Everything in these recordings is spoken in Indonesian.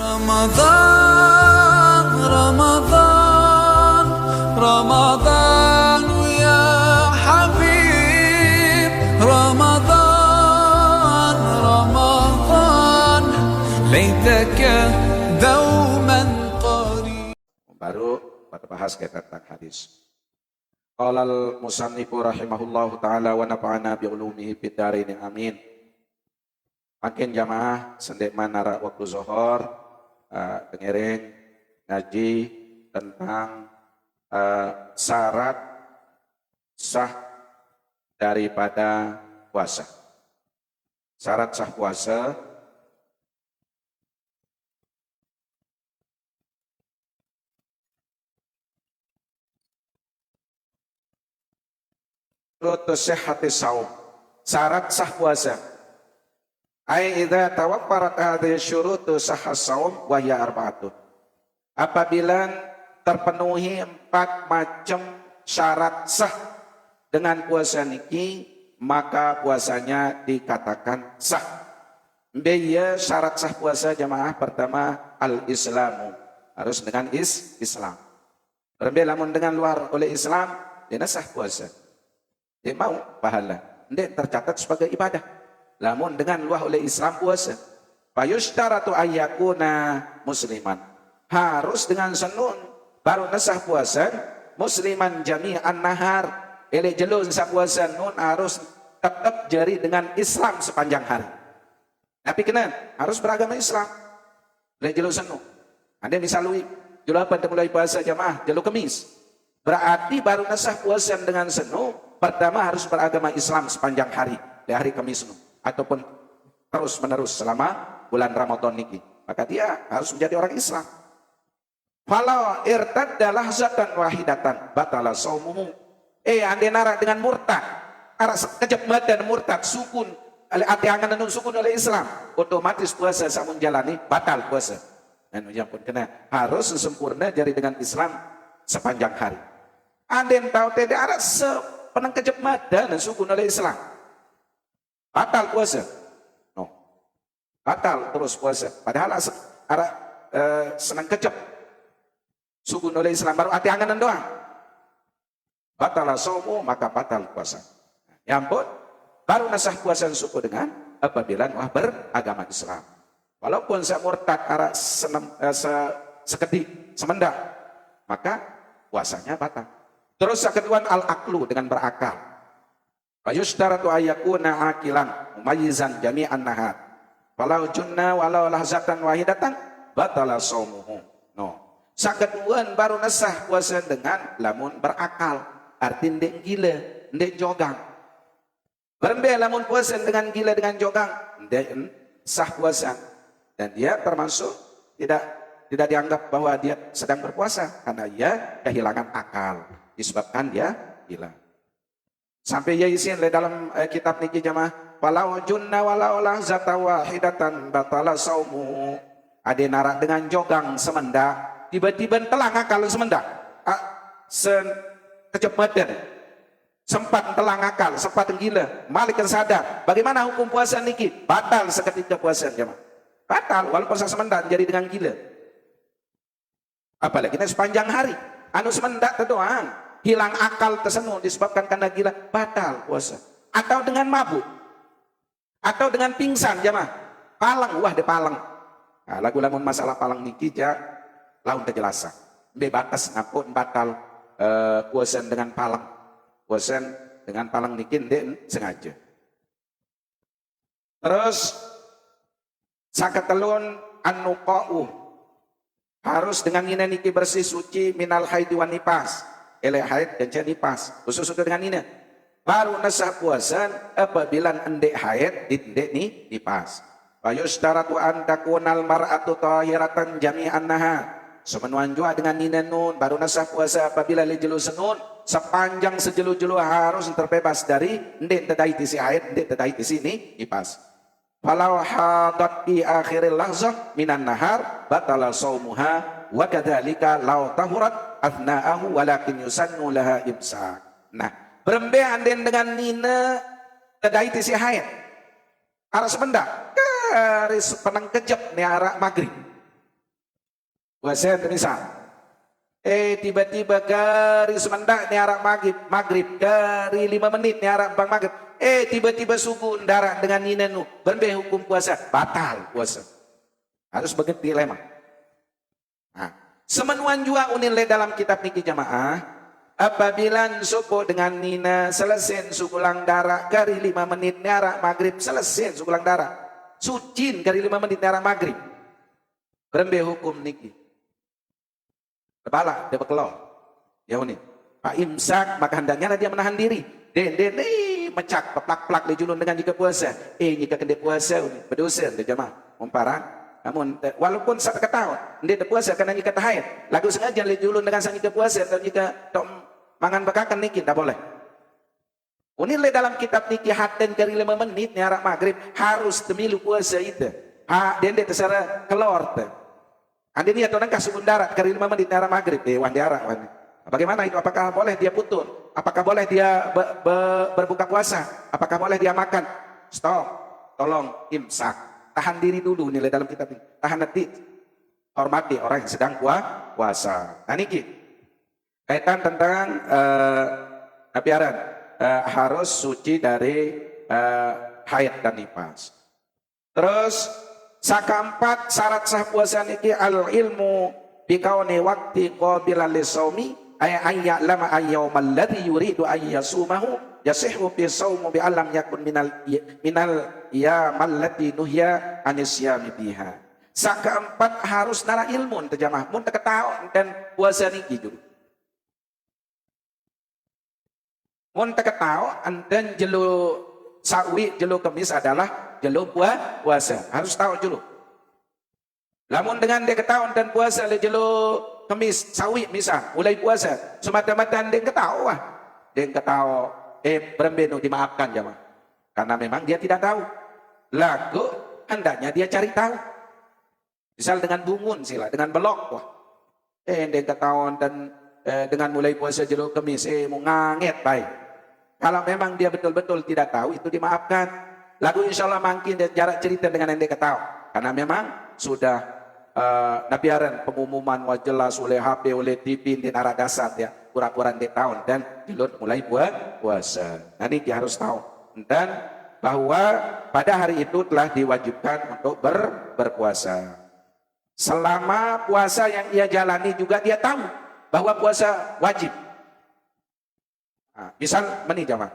رمضان رمضان رمضان يا حبيب رمضان رمضان ليتك دوما قريب. Baru pada bahas tentang hadis. Qalal musannifu rahimahullahu ta'ala wa nafa'ana bi'ulumihi fid dharain amin. Makin jamaah sendek manara waktu zuhur dengerin ngaji tentang syarat sah daripada puasa. Syarat sah puasa syurutus sihhati shaum. Syarat sah puasa. Ai idza tawaffarat hadhihi syurutu sahha shaum wa hiya arba'atun. Apabila terpenuhi 4 macam syarat sah dengan puasa niki, maka puasanya dikatakan sah. Biya syarat sah puasa jamaah pertama al-islamu, harus dengan Islam. Berbeda lamun dengan luar oleh Islam, dia sah puasa. Dia mau pahala, dia tercatat sebagai ibadah. Lamun dengan luah oleh Islam puasa, fayushtaratu ayyakuna musliman, harus dengan senun baru nasah puasa, musliman jami'an nahar, ele jelun sah puasa nun harus tetap jari dengan Islam sepanjang hari. Tapi kena harus beragama Islam. Ele jelun senun. Anda misalui julu apa mulai puasa jamaah, julu kemis. Berarti baru nasah puasa dengan senun, pertama harus beragama Islam sepanjang hari, di hari Kamis nun. Ataupun terus menerus selama bulan Ramadan niki, maka dia harus menjadi orang Islam. Falau irtadda lahzatan wahidatan batala shaumuhu. Ande nara dengan murtad, ara sekejap dan murtad sukun oleh ati angan nun sukun oleh Islam, otomatis puasa samun jalani batal puasa. Dan yang pun kena harus sempurna jadi dengan Islam sepanjang hari. Ande tahu tidak ara sepenang kejap dan sukun oleh Islam, batal puasa. No. Batal terus puasa. Padahal senang kecep. Sukun oleh Islam baru hati anganan doang. Batal saumu maka batal puasa. Ya ampun, baru nasah puasa suku dengan apabila beragama Islam. Walaupun saya murtad sekedik semendak, maka puasanya batal. Terus yang kedua al-aqlu, dengan berakal. Fayushtaratu ayyakuna akilan mumayyizan jami'an nahar. Walau junna walau lahzatan wahidatan batala shaumuhu. No. Sakeduan baru nasah puasa dengan lamun berakal. Arti ndek gila, ndek jogang. Berembe lamun puasa dengan gila dengan jogang, ndek sah puasa. Dan dia termasuk tidak dianggap bahwa dia sedang berpuasa karena dia kehilangan akal disebabkan dia gila. Sampai ya isin dalam kitab niki jamaah, walau junna walau lahzata wahidatan batala saumu. Ade narak dengan jogang semendak, tiba-tiba telang akal semendak. Kecepatan, sempat telang akal, sempat gila, malik sadar. Bagaimana hukum puasa niki? Batal seketika puasa jamaah. Batal walaupun semendak jadi dengan gila. Apalagi sepanjang hari, anu semendak itu doang. Hilang akal tersenu disebabkan karena gila, batal puasa. Atau dengan mabuk, atau dengan pingsan jamaah, palang, wah de palang. Nah, lagu-lagu masalah palang niki ja laun kejelasan. Bebatas ngapun batal puasa dengan palang. Puasa dengan palang niki den sengaja. Terus sakatelun an-nuqa'u, harus dengan ini niki bersih suci minal haidi wan nifas. Ele haid dan nipas, khusus untuk dengan ini baru nasah puasa apabila endek haid endek nipas. Fayushtaratu an takunal mar'atu tahiratan jami'an nahar. Semenuan jua dengan ini nun baru nasah puasa apabila lejelu senun sepanjang sejelu-jelu harus terbebas dari endek tedai tisi haid, endek tedai tisi nipas. Falau hadat di akhiril lahzah minan nahar batala shaumuha. Wa kadzalika law tahurat athna'ahu walakin yusannu laha imsak. Nah, berembe anden dengan nina tedai tisi haid. Aras benda, karis penang kejap ni arak maghrib. Puasa itu misal. Tiba-tiba kari semendak ni arah maghrib kari 5 menit ni arah bang maghrib. Tiba-tiba subuh darat dengan ninenu berbe hukum puasa batal puasa. Harus begitu lema. Nah, semenuan juga unilai dalam kitab niki jamaah. Apabila subuh dengan nina selesai sugulang darah kari 5 menit ni arah maghrib selesai sugulang darah. Sucin kari 5 menit ni arah maghrib. Berbe hukum niki. Kepala dia berkelor. Ya unik. Pak imsak maka hendaknya dia menahan diri. Den mecak peplak-plak di julun dengan jika puasa. Jika kena puasa berdosa dia jemaah. Memparan. Namun walaupun satu ketahuan dia puasa karena jika tahaid. Lagu sengaja di julun dengan sang jika puasa atau jika tok mangan bekakan niki tak boleh. Unilai dalam kitab niki haten kari 5 menit ni arah maghrib harus temilu puasa itu. Den dia terserah kelor tu. Andi ni atau nangkah subun darat kari 5 menit arah maghrib wan di arah wan. Bagaimana itu? Apakah boleh dia putur? Apakah boleh dia berbuka puasa? Apakah boleh dia makan? Stop. Tolong imsak. Tahan diri dulu nilai dalam kitab ini. Tahan hati. Hormati orang yang sedang puasa. Nah niki kaitan tentang nabiaran harus suci dari haid dan nifas. Terus sakampat syarat sah puasa niki al ilmu bikauni waqti qabilan lisaumi ayya lama ayyaumal ladzi yuridu ayyasumahu yasihhu fi saumu bi alam yakun minal yamal lati nuhya anisyami biha. Sakampat harus nara ilmu terjemah mun teketahu dan puasa niki dulu. Mun teketahu dan jelu sawi jelu kemis adalah jelu puasa. Harus tahu dulu. Lamun dengan dia ketahuan dan puasa le jelu kemis sawi misal mulai puasa semata-mata dia ketahu dia ketahu berembenu dimaafkan jemaah karena memang dia tidak tahu lagu hendaknya dia cari tahu misal dengan bungun sila dengan belok dia ketahuan dan dengan mulai puasa jelu kemis mau nganget baik kalau memang dia betul-betul tidak tahu itu dimaafkan lagu insyaallah makin dia jarak cerita dengan yang dia ketahui karena memang sudah nabiaran pengumuman jelas oleh HP oleh TV di arah dasar ya kurang-kurang di tahun dan dilut mulai puasa. Nah ini dia harus tahu dan bahwa pada hari itu telah diwajibkan untuk berpuasa. Selama puasa yang ia jalani juga dia tahu bahwa puasa wajib. Nah, misal menijamah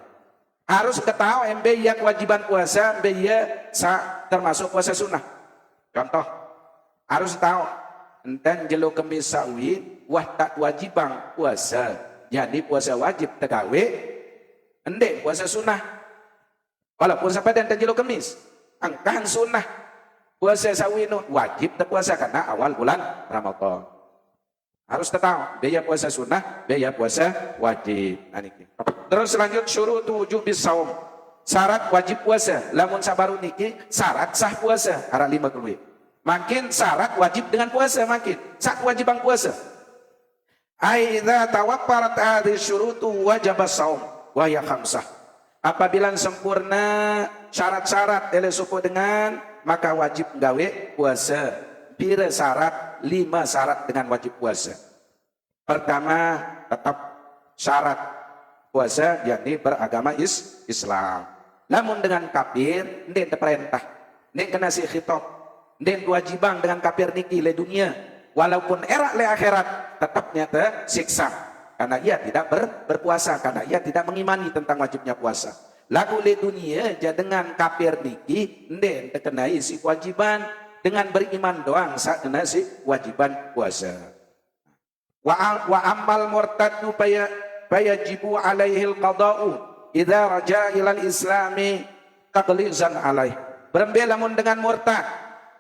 harus ketahui MB ya kewajiban puasa, MB ya termasuk puasa sunnah. Contoh harus tahu dan jelo kemis sawi wah tak wajibang puasa jadi puasa wajib tegawe endek puasa sunnah kalau puasa pada dan jelo kemis angkahan sunnah puasa sawi no wajib terpuasa karena awal bulan Ramadan harus tahu biaya puasa sunnah biaya puasa wajib. Terus lanjut syurut wujubis saum syarat wajib puasa lamun sabaru niki syarat sah puasa arah 5 keluih makin syarat wajib dengan puasa makin syarat wajibang puasa aidza tawaffarat hadhihi syurutu wajib as-shaum wa ya khamsah apabila sempurna syarat-syarat ele suku dengan maka wajib gawe puasa pira syarat 5 syarat dengan wajib puasa pertama tetap syarat puasa yakni beragama Islam namun dengan kafir ndek perintah ndek kena si khitab dan kewajiban dengan kafir niki le dunia walaupun erak le akhirat tetap nyata siksa karena ia tidak berpuasa karena ia tidak mengimani tentang wajibnya puasa lagu le dunia ja dengan kafir niki den terkenai si kewajiban dengan beriman doang sak kena si kewajiban puasa wa amal murtadu fayajibu alaihi alqada'u idza raja ila islami taqlizan alaih berembelamun dengan murtad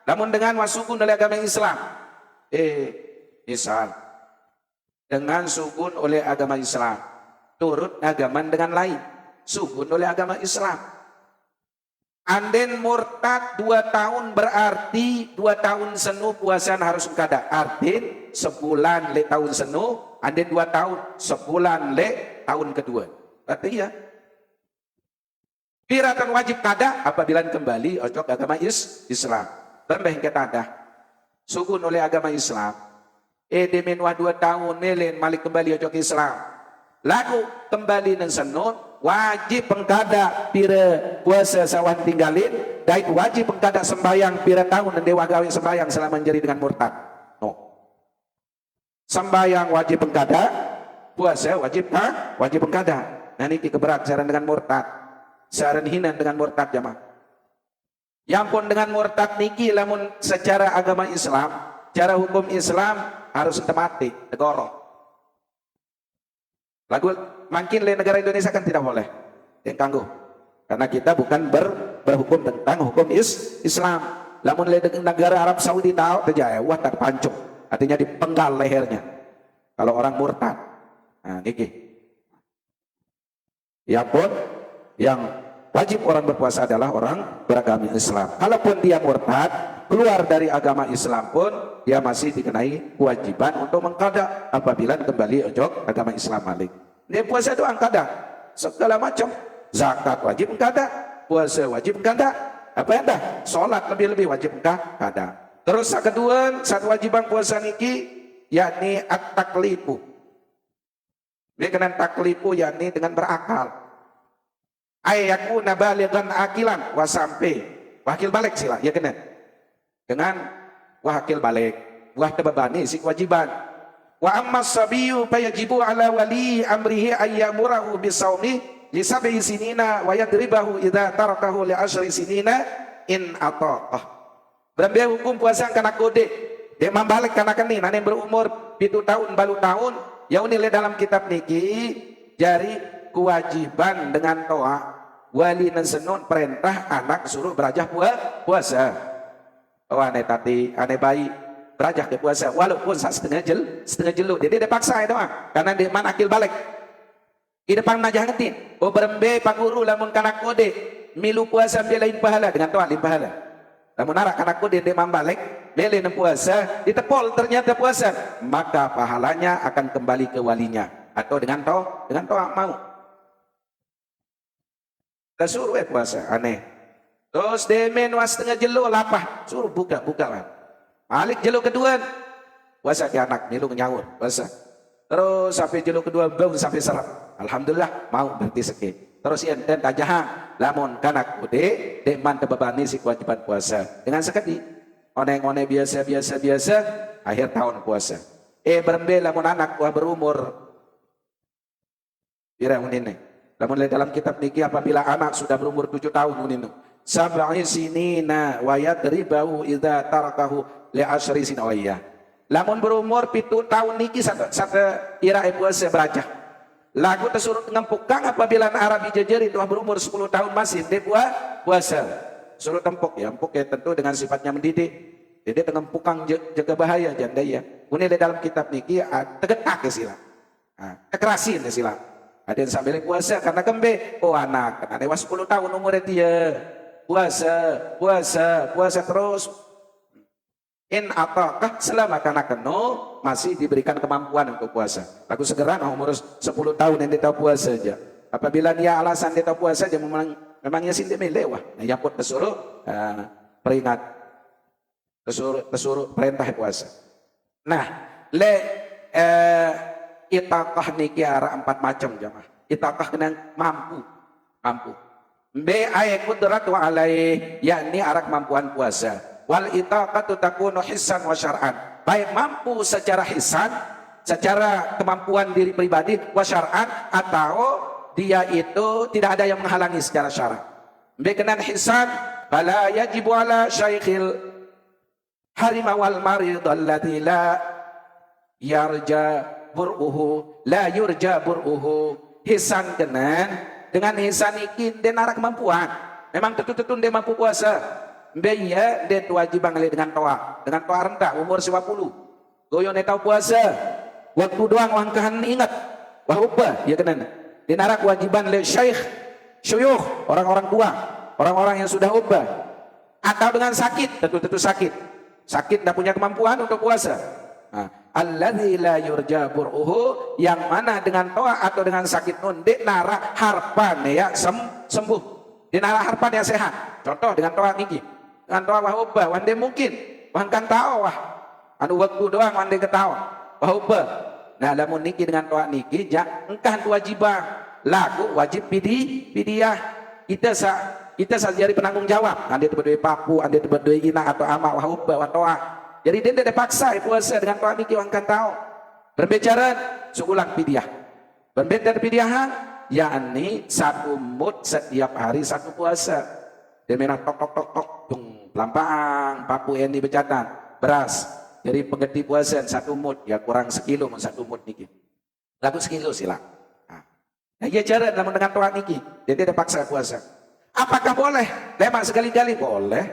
namun dengan masukun oleh agama Islam misal dengan sukun oleh agama Islam turut agama dengan lain sukun oleh agama Islam anden murtad 2 tahun berarti 2 tahun senu puasan harus kada artin sebulan le tahun senu anden 2 tahun sebulan le tahun kedua berarti ya piratan wajib kada apabila kembali ojok agama Islam Bermbah kita ada sukun oleh agama Islam demen wah 2 tahun nelen malik kembali ojo Islam. Lagu kembali nan senun wajib pengkada pira puasa sawan tinggalin, dai wajib pengkada sembayang pira tahun dan dewa gawe sembayang selama menjadi dengan murtad. No. Sembayang wajib pengkada, puasa wajib pengkada. Nah ini keberat saran dengan murtad. Saran hina dengan murtad jamaah. Yang pun dengan murtad niki lamun secara agama Islam, cara hukum Islam harus mati negara. Lagu makin le negara Indonesia kan tidak boleh yang kanggo. Karena kita bukan berhukum tentang hukum Islam. Lamun le negara Arab Saudi tahu terjaya wah terpancung. Artinya dipenggal lehernya. Kalau orang murtad. Nah niki. Ya pun yang wajib orang berpuasa adalah orang beragama Islam. Kalaupun dia murtad, keluar dari agama Islam pun dia masih dikenai kewajiban untuk mengqada apabila kembali ojok agama Islam balik. Dia puasa doang qada segala macam. Zakat wajib qada, puasa wajib qada, apa yang dah? Salat lebih-lebih wajib qada. Terus kedua, satu wajiban puasa niki yakni at-taklifu. Dia kena taklifu yakni dengan berakal. Ayakuna balighan akilan wa sampai wakil balik sila ya kena dengan wakil balik wah terbebani si kewajiban wa amma sabiyu fayajibu ala wali amrihi ayyamurahu bisawmi li sab'i sinina wa yadribahu idza tarakahu li 10 sinina in ataqah. Berarti hukum puasa kana kode dia membalik kana keni nane berumur 7 tahun baru tahun ya unile dalam kitab niki jari kewajiban dengan toa wali nan senun perintah anak suruh berajah puasa. Oh ane tati ane bayi berajah ke puasa walaupun setengah jelu dia paksa itu karena dia man akil balik di depan najah ngetin oh berembe panguru lamun kanak kode milu puasa dia lain pahala dengan toa lain pahala lamun arak kanak kode dia membalik dia lain puasa ditepol ternyata puasa maka pahalanya akan kembali ke walinya atau dengan toa mau kita suruh puasa aneh terus demen was setengah jelu lapah suruh buka lah alik jelu kedua puasa ke anak milu nyawur puasa terus sampai jelu kedua belum sampai serap alhamdulillah mau berarti seke terus enten tajahang lamun kanak ude deman terbebani si kewajiban puasa dengan sekali oneng-oneng biasa akhir tahun puasa berembe lamun anak wah berumur kira ini namun dalam kitab niki apabila anak sudah berumur 7 tahun ini sab'i sinina wa yadribahu idza tarakahu li 10 sinawiyah. Lamun berumur 7 tahun niki satu ira puasa berajah. Lagu tersuruh ngempukang apabila Arabi jejeri itu berumur 10 tahun masih dia puasa. Suruh tempuk ya, empuk ya tentu dengan sifatnya mendidik. Jadi ngempukang jaga bahaya janda ya. Ini dalam kitab niki tegetak ya sila. Kekerasin ya sila. Ada yang sambil puasa karena kembe, oh anak, karena dewa 10 tahun umurnya dia, puasa terus. In apakah selama kanak keno masih diberikan kemampuan untuk puasa. Lagu segera umur 10 tahun yang dia tahu puasa saja. Apabila dia alasan dia tahu puasa saja, memangnya sih dia melewah. Nah, yang pun tersuruh peringat, tersuruh perintah puasa. Nah, itakah niki ara 4 macam jamaah. Itakah kena mampu. B ayat qudratu alai yakni ara kemampuan puasa. Wal itaqatu takunu hissan wa syar'an. Baik mampu secara hissan, secara kemampuan diri pribadi wa syar'an atau dia itu tidak ada yang menghalangi secara syara. B kena hissan fala yajibu ala syaikhil harima wal marid alladzi la yarja la yurja bur'uhu hisan dengan hisan ikin dia narak kemampuan memang tentu dia mampu puasa dia wajib ngali dengan toa rendah umur 50 goyo tahu puasa waktu doang langkahan ingat wahubah ya kena dia narak kewajiban le syekh syuyukh orang-orang tua orang-orang yang sudah ubah atau dengan sakit tentu sakit tidak punya kemampuan untuk puasa. Alladzi la yurja bur'uhu yang mana dengan toa atau dengan sakit nun di nara harpan ya sembuh di nara harpan yang sehat contoh dengan toa niki dengan toa wah ubah wande mungkin wah kan tahu wah anu waktu doang wande ketawa Wahubba. Nah lamun niki dengan toa niki ja engkah wajibah lagu wajib pidiah. Kita jadi penanggung jawab. Anda itu berdua papu, anda itu berdua ina atau ama wahubba wa toa. Jadi dia tidak paksa puasa dengan toa niki wangkan tahu. Berbicara sukulang pidiah. Berbeda pidiahan yakni satu mut setiap hari satu puasa. Dia menang tok tung lampang papu yang dibecatan beras. Jadi pengganti puasa satu mut ya kurang sekilo satu mut niki. Lagu sekilo sila. Nah, ya cara namun dengan toa niki dia tidak paksa puasa. Apakah boleh? Lemak sekali-kali boleh.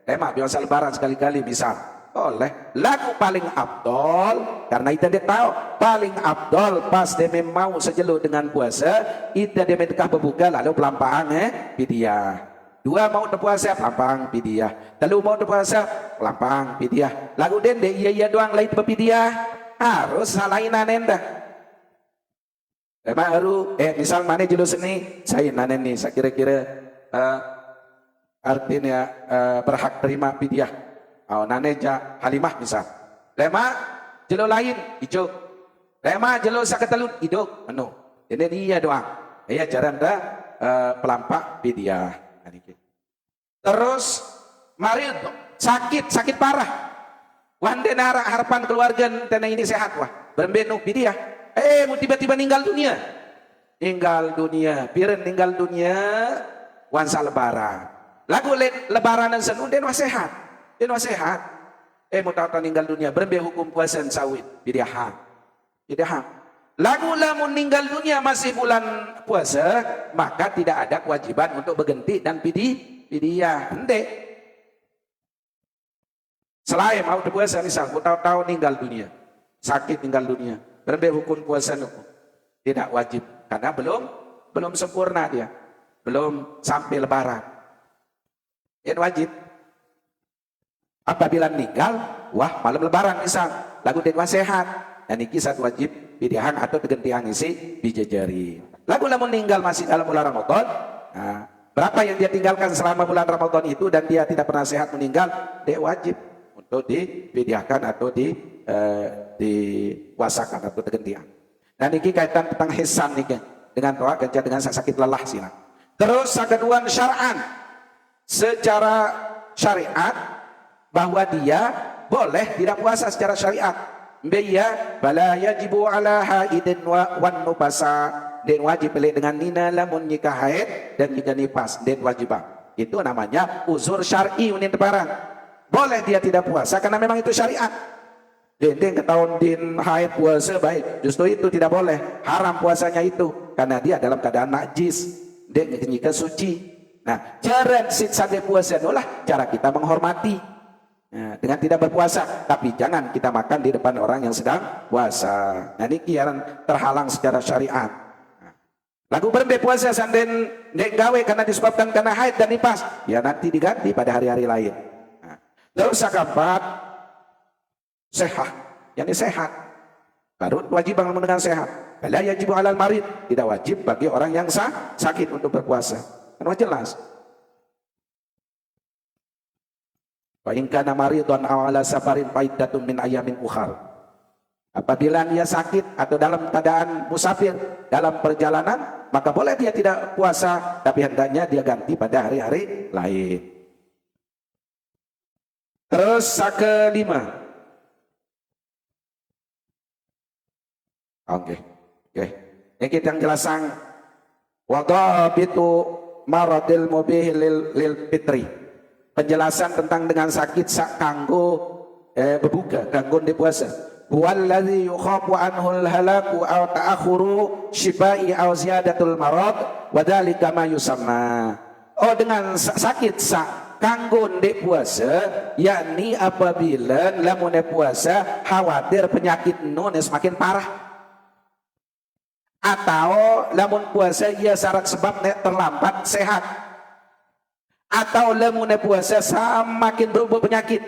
Lemak biasa lebaran sekali-kali bisa. Boleh. Lagu paling abdol karena kita dia tahu paling abdol pas dia mau sejelo dengan puasa kita dia mentekah berbuka lalu pelampaan pidiah. Dua mau puasa pelampang pidiah. Lalu mau puasa pelampang pidiah. Lagu dende iya doang lain berpidiah harus salahin anenda. Baru misal mana jelo seni saya nanen nih saya kira-kira artinya berhak terima pidiah. Oh, naneja Halimah misal. Lema jelo lain hijau. Lema jelo sakatelun hidung anu. Ini dia doang. Ya cara anda pelampak pidiah. Terus marid sakit parah. Wande nara harapan keluarga tanah ini sehat wah. Berbenu pidiah. Mau tiba-tiba meninggal dunia. Meninggal dunia. Piren meninggal dunia. Wansa lebaran. Lagu lebaran dan senu den sehat. Dia sehat. Mau tahu meninggal dunia. Berbe hukum puasa sawit. Pidiahan. Lagu lamun meninggal dunia masih bulan puasa, maka tidak ada kewajiban untuk berganti dan pidiah. Hende. Selain mau puasa misal, tahu meninggal dunia. Sakit meninggal dunia. Berbe hukum puasa itu. Tidak wajib. Karena belum sempurna dia. Belum sampai lebaran. Yang wajib. Apabila meninggal, wah malam lebaran misal, lagu dekwa sehat, dan ini kisah wajib pidiahan atau digentiang isi bijajari. Lagu lamun meninggal masih dalam bulan Ramadan, nah, berapa yang dia tinggalkan selama bulan Ramadan itu dan dia tidak pernah sehat meninggal, dia wajib untuk dipidiahkan atau dipuasakan atau digentiang. Dan ini kaitan tentang hisan nih dengan toa kerja dengan sakit lelah sila. Terus kedua syar'an, secara syariat bahwa dia boleh tidak puasa secara syariat. Biya bala yajibu ala haidin wan nubasa. Dan wajib pilih dengan nina lamun nikah haid dan jika nifas dan wajibah. Itu namanya uzur syar'i unin tebaran. Boleh dia tidak puasa karena memang itu syariat. Dan ketahuan din haid puasa baik. Justru itu tidak boleh. Haram puasanya itu karena dia dalam keadaan najis. Dan jika suci. Nah, cara sate puasa itulah cara kita menghormati. Nah, dengan tidak berpuasa, tapi jangan kita makan di depan orang yang sedang puasa. Nah, ini kiaran terhalang secara syariat. Nah, lagu berbe puasa sanden dek gawe karena disebabkan karena haid dan nifas, ya nanti diganti pada hari-hari lain. Nah, terus keempat sehat, yang sehat baru wajib bangun dengan sehat. Bala yajibu alal marid, tidak wajib bagi orang yang sakit untuk berpuasa. Kan jelas. Wa in kana maridun aw ala safarin faidatun min ayamin ukhar. Apabila dia sakit atau dalam keadaan musafir dalam perjalanan, maka boleh dia tidak puasa, tapi hendaknya dia ganti pada hari-hari lain. Terus kelima. Oke. Ini kita yang jelasan wadhabitu maradil mubih lil fitri. Penjelasan tentang dengan sakit sak kanggo berbuka, kanggo di puasa. Wallazi yukhafu anhu al-halaku aw ta'akhuru shifa'i aw ziyadatul marad wa dzalika ma yusamma. Oh, dengan sakit sak kanggo di puasa, yakni apabila lamun puasa khawatir penyakit nun semakin parah. Atau lamun puasa ia syarat sebab terlambat sehat. Atau lemune puasa semakin berubah penyakit.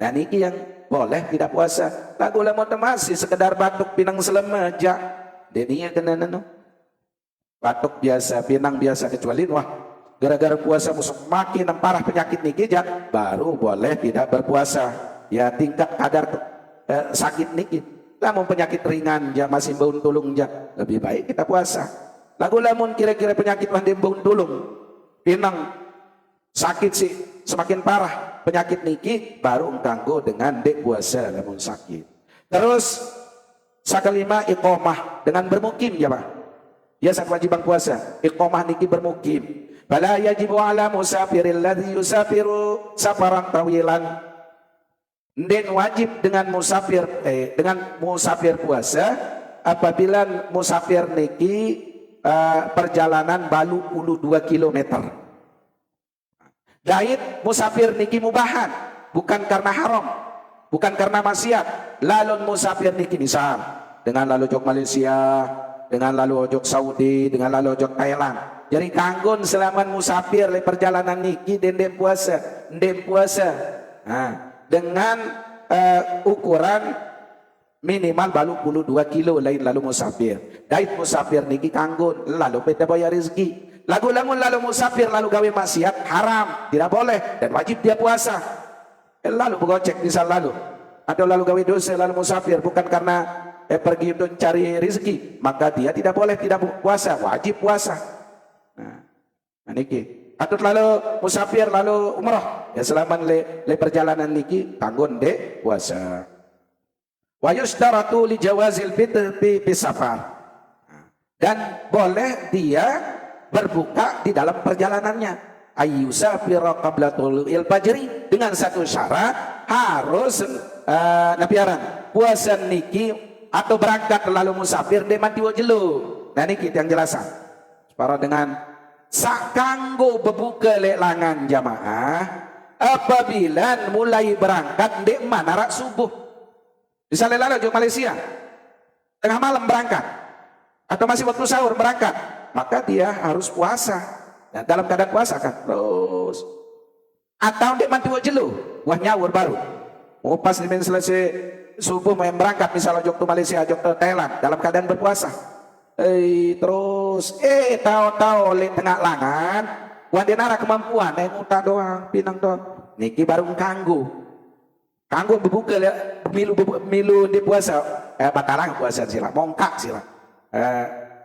Nah ini yang boleh tidak puasa. Lagu lemon masih sekedar batuk pinang selemaja. Deninya kena nano. Batuk biasa, pinang biasa kecuali wah gara-gara puasa semakin parah penyakit nih baru boleh tidak berpuasa. Ya tingkat kadar sakit nih Lamun penyakit ringan ja masih baun tulung ja, lebih baik kita puasa. Lagu lamun kira-kira penyakit mandi baun tulung, pinang sakit sih semakin parah penyakit niki baru engkanggo dengan dek puasa lamun sakit. Terus sakelima iqomah dengan bermukim ya Pak. Ya sak wajibang puasa iqomah niki bermukim. Fala yajibu ala musafiril ladzi yusafiru safaran tawilan. Den wajib dengan musafir puasa apabila musafir niki perjalanan balu 2 kilometer. Dait musafir niki mubahan, bukan karena haram, bukan karena maksiat. Lalu musafir niki misal dengan lalu jok Malaysia, dengan lalu ojok Saudi, dengan lalu ojok Thailand. Jadi kanggon selaman musafir le perjalanan niki den puasa, Nah, dengan ukuran minimal balu 2 kilo lain lalu musafir. Dait musafir niki kanggon lalu peta bayar rezeki. Lagu-lagu lalu musafir lalu gawe maksiat haram, tidak boleh dan wajib dia puasa. Lalu begocek misal lalu atau lalu gawe dosa lalu musafir bukan karena pergi untuk cari rezeki, maka dia tidak boleh tidak puasa, wajib puasa. Nah niki atau lalu musafir lalu umrah ya selama le perjalanan niki kanggon de puasa. Wa yustaratu li jawazil fitr fi safar. Dan boleh dia berbuka di dalam perjalanannya. Ayyusafira qabla tulu'il fajri dengan satu syarat harus nabiaran puasa niki atau berangkat lalu musafir de mati wajelu. Nah niki yang jelasan. Para dengan sakanggo bebuka lelangan jamaah apabila mulai berangkat dek manarak subuh misalnya lalu ke Malaysia tengah malam berangkat atau masih waktu sahur berangkat maka dia harus puasa. Nah, dalam keadaan puasa kan terus atau dek mati wajelu wah nyawur baru pas selesai subuh main berangkat misalnya jok ke Malaysia jok ke Thailand dalam keadaan berpuasa. Terus tahu-tahu oleh tengah langan wandenara kemampuan muta doang pinang doang niki baru kanggo berbuka milu di puasa batalang puasa sila mongkak sila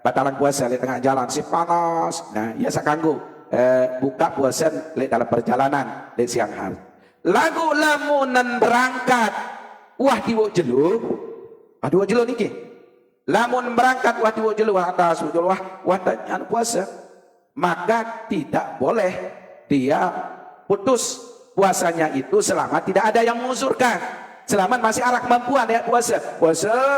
batalang puasa di tengah jalan si panas. Nah biasa kanggo buka puasa di dalam perjalanan di siang hari lagu lamunan berangkat wah diwo jelu niki lamun berangkat wah diwajil wah atas wah tanya puasa maka tidak boleh dia putus puasanya itu selama tidak ada yang mengusurkan selama masih arah kemampuan ya puasa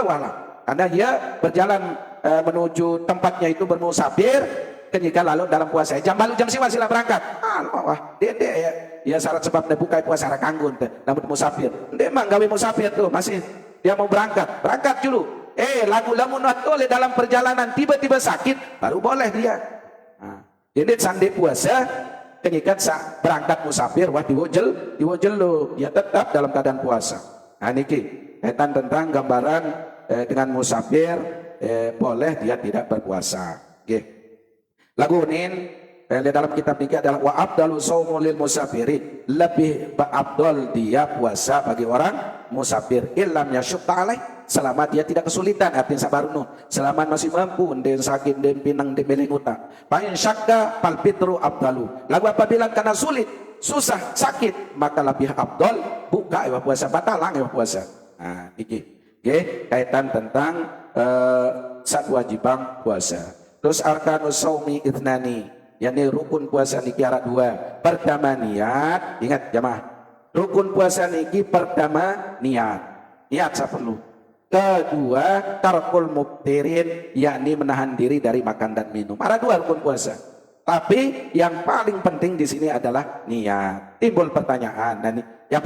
wala karena dia berjalan menuju tempatnya itu bermusafir ketika lalu dalam puasa jam balu jam siwa sila berangkat wah dede ya syarat sebab buka puasa kanggun namun musafir memang gawe musafir tuh masih dia mau berangkat dulu lagu-lagu oleh dalam perjalanan tiba-tiba sakit baru boleh dia. Ini sandi puasa ketika berangkat musafir wah diwajel lo ya tetap dalam keadaan puasa. Nah niki kaitan tentang gambaran dengan musafir boleh dia tidak berpuasa. Oke. Lagu ini dalam kitab niki adalah wa afdalu shaumu lil musafiri lebih afdal dia puasa bagi orang musafir illam yasyqa alaih selama dia tidak kesulitan artinya sabarno selama masih mampu den sakit den pinang den melinguta fa in syakka fal fitru afdalu lagu apabila karena sulit susah sakit maka lebih afdal buka ya puasa batalang ya puasa. Nah iki nggih kaitan tentang sak wajibang puasa. Terus arkanus shaumi itnani yakni rukun puasa niki ada 2. Pertama niat, ingat jamaah rukun puasa niki pertama niat saya perlu. Kedua tarkul muftirin yakni menahan diri dari makan dan minum. Ada 2 rukun puasa. Tapi yang paling penting di sini adalah niat. Timbul pertanyaan dan yang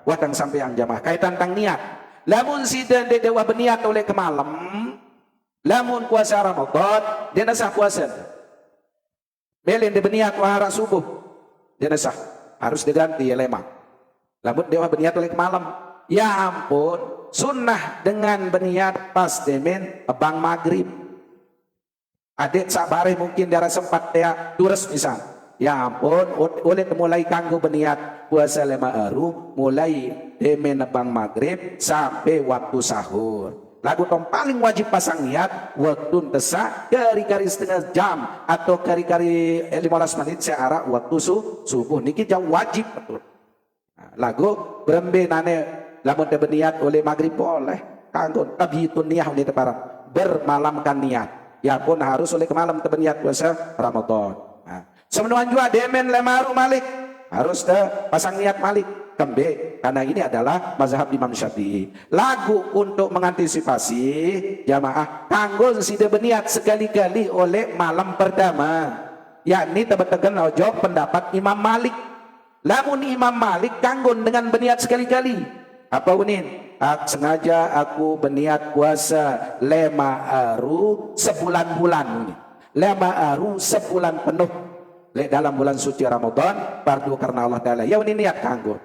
wadang sampai yang jamaah kaitan tentang niat. Lamun sidang dewa berniat oleh kemalam, lamun puasa Ramadan dia nasah puasa. Belin dia berniat wahara subuh dia nasah harus diganti ya lemah. Lamun dewa berniat oleh kemalam, ya ampun. Sunnah dengan berniat pas demen bang maghrib adik sabare mungkin darah sempat dia dures misal Ya ampun, oleh mulai kanggo berniat puasa 5 hari, mulai demen bang maghrib sampai waktu sahur. Lagu tong paling wajib pasang niat waktu tesak kari-kari setengah jam atau kari-kari 15 menit searah waktu subuh niki jam wajib betul. Lagu berembe nane lamun teu berniat oleh maghrib boleh kanggo tabitun niat ni teparang bermalamkan niat. Ya pun harus oleh kemalam teu berniat puasa Ramadan. Semenuan juga demen lemaru malik harus pasang niat malik kembe karena ini adalah mazhab Imam Syafi'i. Lagu untuk mengantisipasi jamaah kanggo sida berniat sekali-kali oleh malam pertama yakni tebetegan ojo pendapat Imam Malik. Lamun Imam Malik kanggo dengan berniat sekali-kali apa unin sengaja aku berniat puasa 5 hari sebulan-bulan ini 5 hari sebulan penuh dalam bulan suci Ramadan fardu karena Allah Ta'ala ya ini niat kanggo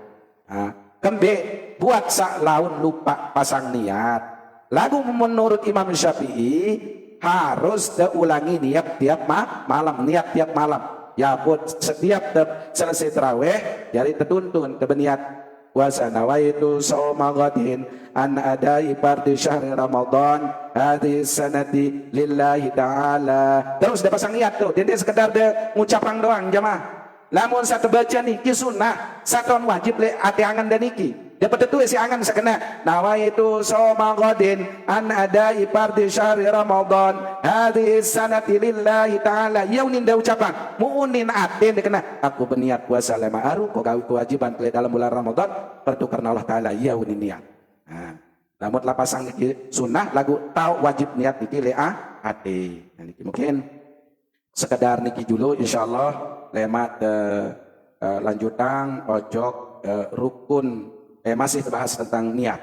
kembe buat sak laun lupa pasang niat lagu menurut Imam Syafi'i harus diulangi niat tiap malam niat tiap malam ya buat setiap selesai tarawih jadi tertuntun berniat puasa nawaitu shauma ghadin an adai fardhi syahri Ramadan hadis sanati lillahi ta'ala. Terus dia pasang niat tuh dia sekedar dia ngucapang doang jamaah. Lamun satu baca niki sunnah satu wajib le ati angan dan niki dapat itu si angan sekena nawaitu shauma ghadin an adai fardhi syahri Ramadan hadis sanati lillahi ta'ala yaunin dia ucapan muunin atin dikena aku berniat puasa 5 hari kok gawe kewajiban dalam bulan Ramadan fardu karena Allah Ta'ala yaunin niat. Namun lah pasang niki sunnah lagu tahu wajib niat niki le ati niki mungkin sekedar niki dulu insyaallah lemat lanjutan ojok rukun masih bahas tentang niat.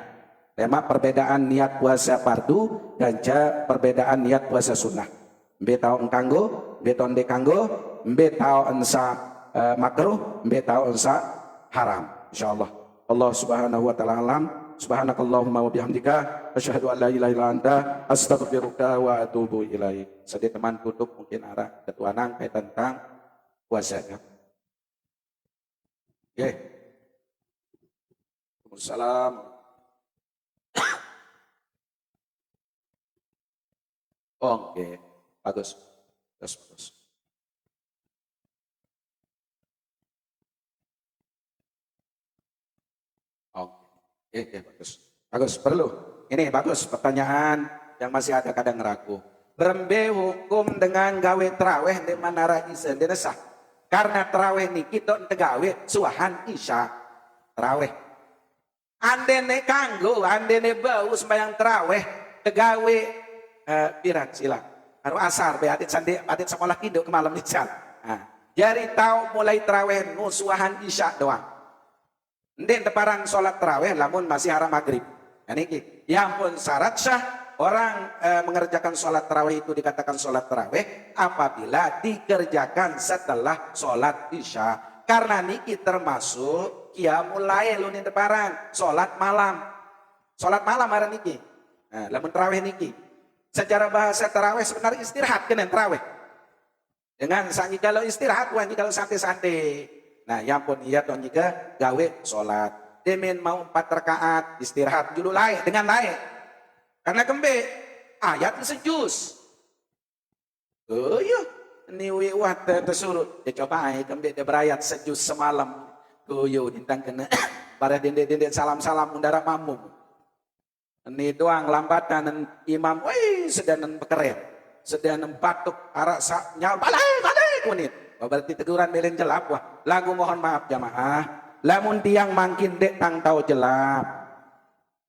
Tema perbedaan niat puasa fardu dan perbedaan niat puasa sunnah. Mbe tau engkanggo, mbe tau ende kanggo, mbe tau ensa makruh, mbe tau ensa haram. Insyaallah. Allah Subhanahu wa taala alam. Subhanakallahumma wa bihamdika asyhadu an la ilaha illa anta astaghfiruka wa atubu ilaik. Sedih teman tutup mungkin arah ketuanan kaitan tentang puasa. Oke. Waalaikumsalam. Oke, bagus. Bagus. Oke, bagus. Bagus, perlu. Ini bagus pertanyaan yang masih ada kadang ragu. Berembe hukum dengan gawe traweh di manara isya desah. Karena traweh niki tok tegawe suahan isya. Traweh. Andene kanggo, andene bau sembahyang traweh tegawe piran sila. Karo asar be adik sandi adik sekolah induk ke malam isya. Jadi tahu mulai traweh nusuahan isya doang. Ndek teparan sholat tarawih lamun masih haram maghrib. Niki, ya ampun syarat syah orang mengerjakan sholat tarawih itu dikatakan sholat tarawih apabila dikerjakan setelah sholat isya. Karena niki termasuk qiyamul lail lunin teparan sholat malam. Sholat malam ada niki. Nah, lamun tarawih niki. Secara bahasa tarawih sebenarnya istirahat kena tarawih. Dengan sangi kalau istirahat, wangi kalau santai-santai. Nah, ya pun iya tuh juga gawe sholat. Demen mau 4 rakaat istirahat judul lain dengan lain. Karena kembe ayat sejus. Oh iya, ini wiwat tersurut. Ya coba ay kembe dia berayat sejus semalam. Kuyo dintang kena para dendek salam-salam undara mamum. Ini doang lambatan imam, wih sedanan bekeret. Sedanan batuk arak sak nyal balai kunit. Berarti teguran belen jelap wah. Lagu mohon maaf jamaah. Lamun tiang mangkin dek tang tau jelap.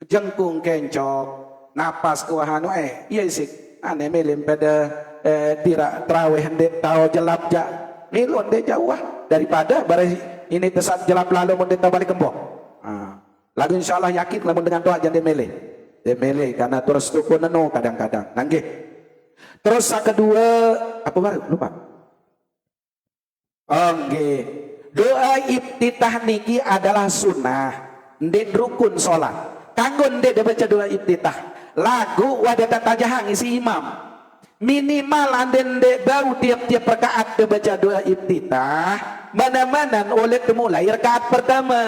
Jengkung kencok. Napas kuahan iya sih. Ane melem pada tira traweh dek tau jelap ja. Milon dek jauh daripada barang ini tesat jelap lalu mun dek balik kembok. Lagu insyaallah yakin lamun dengan doa jangan demele. Demele karena terus tuku neno kadang-kadang. Nangge. Terus yang kedua apa baru lupa. Oke, doa iftitah niki adalah sunnah, ndek rukun sholat. Kanggo ndek baca doa iftitah. Lagu wadah tajahang isi imam. minimal anden dek bau tiap-tiap rakaat dia baca doa iftitah, mana-mana oleh mulai rakaat pertama.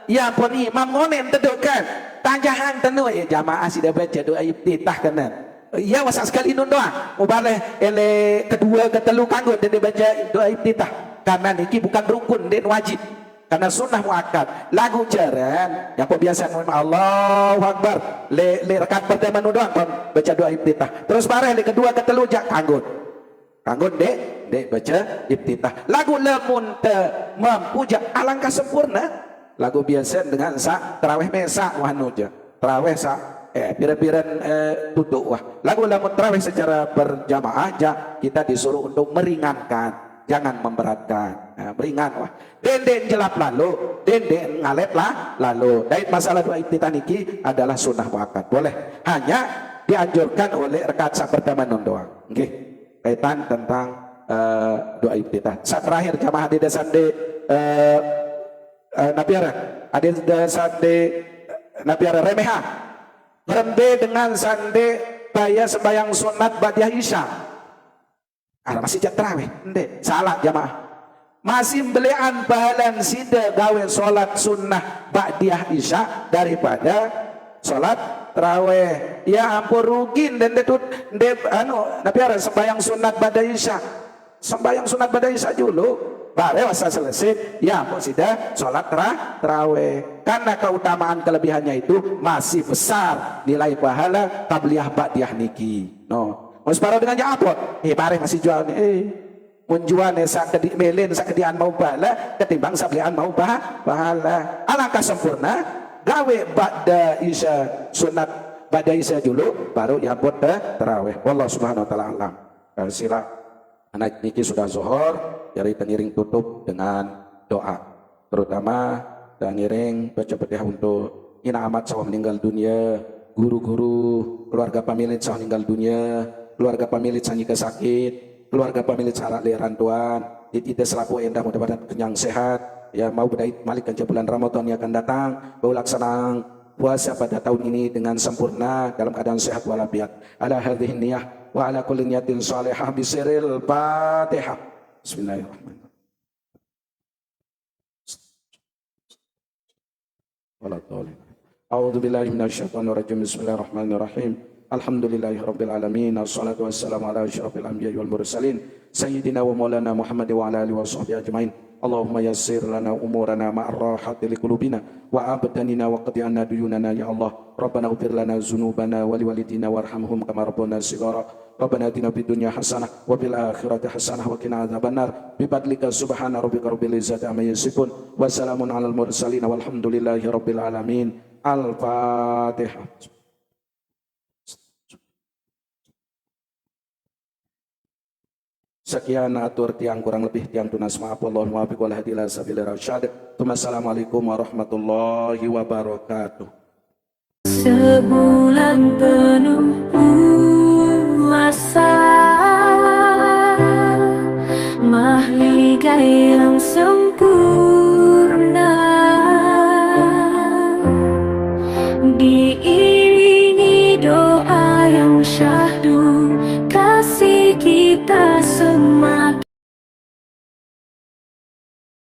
Ya pun imam ngonen tedukan, tanjahan tenu jamaah sudah baca doa iftitah kanan. Ya wasak sekali nun doa, mubaleh ele kedua ketelu kanggo dan dia baca doa iftitah. Karena niki bukan rukun dan wajib. Karena sunnah muakkad. Lagu jaran yang biasa Allahu Akbar. Le rakaat pertama nu doang baca doa iftitah. Terus bareng le kedua ketelu jak kanggo. Kanggo dek baca iftitah. Lagu lamun te mampu jak alangkah sempurna. Lagu biasa dengan sa tarawih mesa wahnu ja. Tarawih sa pira-piran tutuk wah. Lagu lamun tarawih secara berjamaah ja kita disuruh untuk meringankan. Jangan memberatkan, beringan wah. Den jelap lalu, den ngalet lah lalu. Dari masalah doa iftitah niki adalah sunnah muakkad. Boleh, hanya dianjurkan oleh rakaat sak pertama nun doang. Nggih, kaitan tentang doa iftitah. Saat terakhir jamaah di desande napiara, ada desande napiara remeha. Berhenti dengan sande baya sembahyang sunat ba'diyah isya. Masih jak terawih, ndek salah jamaah. Masih belian pahalan sida gawe solat sunnah ba'diyah isya daripada solat terawih. Ya ampun rugin dan detut ndek napiara sembahyang sunat ba'diyah isya. Sembahyang sunat ba'diyah isya dulu, baru masa selesai. Ya ampun sida solat terawih. Karena keutamaan kelebihannya itu masih besar nilai pahala tabliyah ba'diyah niki. No. Mas paro dengan japot, pare masih jual nih, menjual nih sak kedik melin sak kedian mau bala, ketimbang sablian mau bahala. Alangkah sempurna, gawe ba'da isya sunat ba'da isya dulu, baru japot terawih. Wallah subhanahu wa ta'ala alam. Sila anak niki sudah zuhur, jadi tengiring tutup dengan doa, terutama tengiring baca petiha untuk ina amat sawah meninggal dunia, guru-guru, keluarga pemilik sawah meninggal dunia. Keluarga pemilik sanyi sakit, keluarga pemilik sarak leran tuan, kita selaku endah mudah-mudahan kenyang sehat, ya mau berdait malik ke bulan Ramadan yang akan datang, mau laksanaan puasa pada tahun ini dengan sempurna dalam keadaan sehat walafiat. Ala hadhihi niyah wa ala kulli niyatin salihah bisiril Fatihah. Bismillahirrahmanirrahim. A'udzu billahi minasyaitonir rajim. Bismillahirrahmanirrahim. Alhamdulillahirabbil alamin. Wassalatu wassalamu ala asyrafil anbiya'i wal mursalin sayyidina wa maulana Muhammad wa ala alihi washabbihi ajmain. Allahumma yassir lana umurana ma'ar rahati liqulubina wa abdanina wa qdi anna duyunana ya Allah. Rabbana ighfir lana dzunubana wa liwalidina warhamhum kama rabbana shighara. Rabbana atina fid dunya hasanah wa fil akhirati hasanah wa qina adzabannar. Bi fadlika subhana rabbika rabbil izzati amma yasifun wa salamun alal mursalin walhamdulillahi rabbil alamin. Al-Fatihah. Sekian atur tiang kurang lebih tiang tunas maaf. Allahumma biqul hadilah sabilir rasyad. Assalamualaikum warahmatullahi wabarakatuh. Sebulan penuh puasa, mahligai yang sempurna, diiringi doa yang syahdu kasih kita semua.